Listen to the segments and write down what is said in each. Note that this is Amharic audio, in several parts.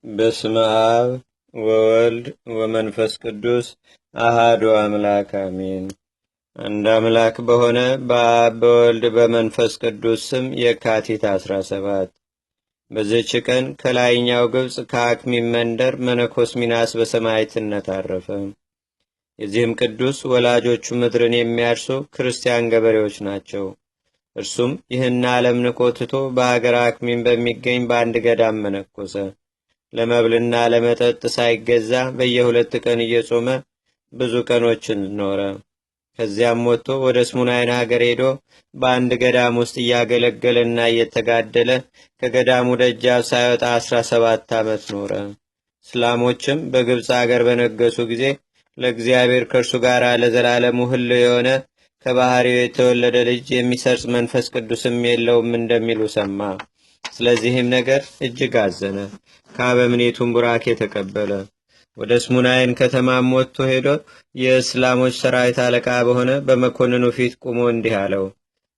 በስመ አብ ወወልድ ወመንፈስ ቅዱስ አሃዱ አምላክ አሜን። አንድ አምላክ በሆነ በአብ በወልድ በመንፈስ ቅዱስ ስም የካቲት 17 በዚህች ቀን ከላይኛው ግብፅ ከአክሚም መንደር መነኮስ ሚናስ በሰማዕትነት አረፈ። የዚህም ቅዱስ ወላጆቹ ምድርን የሚያርሱ ክርስቲያን ገበሬዎች ናቸው። እርሱም ይህን ዓለም ንቆ ትቶ በአገር አክሚም በሚገኝ በአንድ ገዳም መነኮሰ። ለመብልና ለመጠጥ ሳይገዛ በየ2 ቀን እየጾመ ብዙ ቀኖችን ኖረ። ከዚያም ወጥቶ ወደ ስሙናይን ሀገር ሄዶ በአንድ ገዳም ውስጥ እያገለገለና እየተጋደለ ከገዳሙ ደጃፍ ሳይወጣ 17 ዓመት ኖረ። እስላሞችም በግብፅ አገር በነገሱ ጊዜ ለእግዚአብሔር ከእርሱ ጋር ለዘላለሙ ሕልው የሆነ ከባህሪው የተወለደ ልጅ የሚሰርጽ መንፈስ ቅዱስም የለውም እንደሚሉ ሰማ። ስለዚህም ነገር እጅግ አዘነ። ከአበምኔቱም ቡራኬ ተቀበለ። ወደ ስሙናይን ከተማም ወጥቶ ሄዶ የእስላሞች ሰራዊት አለቃ በሆነ በመኮንኑ ፊት ቁሞ እንዲህ አለው።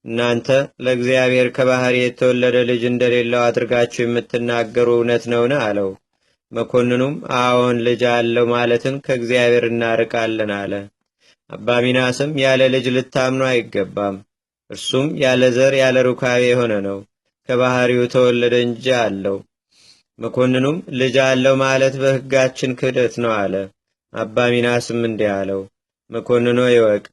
እናንተ ለእግዚአብሔር ከባህሪ የተወለደ ልጅ እንደሌለው አድርጋችሁ የምትናገሩ እውነት ነውን? አለው። መኮንኑም አዎን፣ ልጅ አለው ማለትን ከእግዚአብሔር እናርቃለን አለ። አባ ሚናስም ያለ ልጅ ልታምኑ አይገባም፣ እርሱም ያለ ዘር ያለ ሩካቤ የሆነ ነው፣ ከባህሪው ተወለደ እንጂ አለው። መኮንኑም ልጅ አለው ማለት በሕጋችን ክህደት ነው አለ። አባ ሚናስም እንዲህ አለው፣ መኮንኖ ይወቅ፣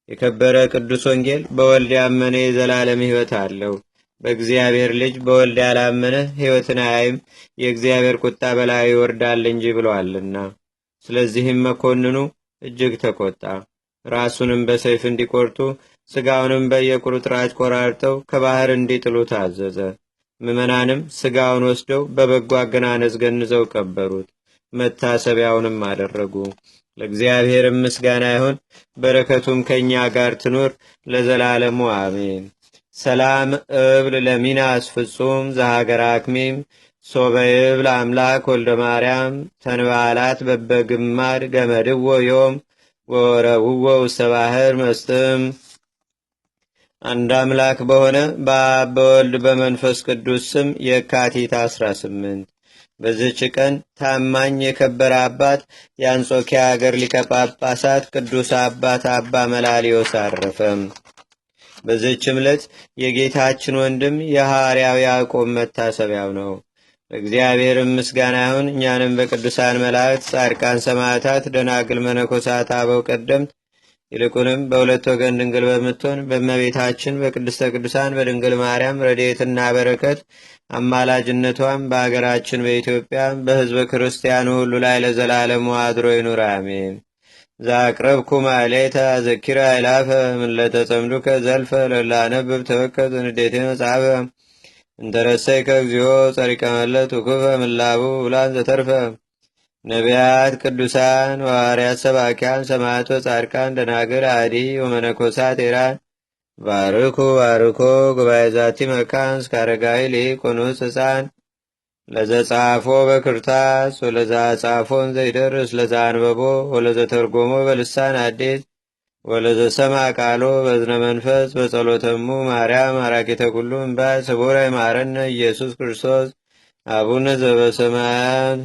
የከበረ ቅዱስ ወንጌል በወልድ ያመነ የዘላለም ሕይወት አለው። በእግዚአብሔር ልጅ በወልድ ያላመነ ሕይወትን አያይም፣ የእግዚአብሔር ቁጣ በላዩ ይወርዳል እንጂ ብሏልና። ስለዚህም መኮንኑ እጅግ ተቆጣ። ራሱንም በሰይፍ እንዲቆርጡ ሥጋውንም በየቁርጥራጭ ቆራርጠው ከባህር እንዲጥሉ ታዘዘ። ምዕመናንም ሥጋውን ወስደው በበጎ አገናነዝ ገንዘው ቀበሩት። መታሰቢያውንም አደረጉ። ለእግዚአብሔርም ምስጋና ይሁን፣ በረከቱም ከእኛ ጋር ትኑር ለዘላለሙ አሜን። ሰላም እብል ለሚናስ ፍጹም ዘሀገር አክሚም ሶበ ይብል አምላክ ወልደ ማርያም ተንባላት በበግማድ ገመድዎ ዮም ወረውዎ ውስተ ባሕር መስትም። አንድ አምላክ በሆነ በአብ በወልድ በመንፈስ ቅዱስ ስም የካቲት 18 በዚህች ቀን ታማኝ የከበረ አባት የአንጾኪያ አገር ሊቀ ጳጳሳት ቅዱስ አባት አባ መላሊዮስ አረፈ። በዚህችም ዕለት የጌታችን ወንድም የሐዋርያው ያዕቆብ መታሰቢያው ነው። ለእግዚአብሔርም ምስጋና ይሁን። እኛንም በቅዱሳን መላእክት፣ ጻድቃን፣ ሰማዕታት፣ ደናግል፣ መነኮሳት፣ አበው ቀደምት ይልቁንም በሁለት ወገን ድንግል በምትሆን በእመቤታችን በቅድስተ ቅዱሳን በድንግል ማርያም ረድኤትና በረከት አማላጅነቷም በአገራችን በኢትዮጵያ በሕዝበ ክርስቲያኑ ሁሉ ላይ ለዘላለሙ አድሮ ይኑር አሜን። ዛቅረብኩ ማሌታ ዘኪራ አይላፈ ምለተጸምዱከ ዘልፈ ለላነብብ ተወከት ንዴቴ መጽሐፈ እንተረሰይከ እግዚኦ ጸሪቀ መለት ውኩፈ ምላቡ ብላን ዘተርፈ ነቢያት፣ ቅዱሳን፣ ሐዋርያት፣ ሰባኪያን፣ ሰማዕቶ፣ ጻድቃን፣ ደናግል፣ አዲ ወመነኮሳት ኤራን ባርኩ ባርኮ ጉባኤ ዛቲ መካን እስከ አረጋዊ ሊቆኑስ ሕፃን ለዘጻፎ በክርታስ ወለዛ ጻፎን ዘይደርስ ለዛ አንበቦ ወለዘተርጎሞ በልሳን አዲስ ወለዘሰማ ቃሎ በዝነ መንፈስ በጸሎተሙ ማርያም አራቂተ ኩሉ እምባ ስቡረ ይማረነ ኢየሱስ ክርስቶስ አቡነ ዘበሰማያት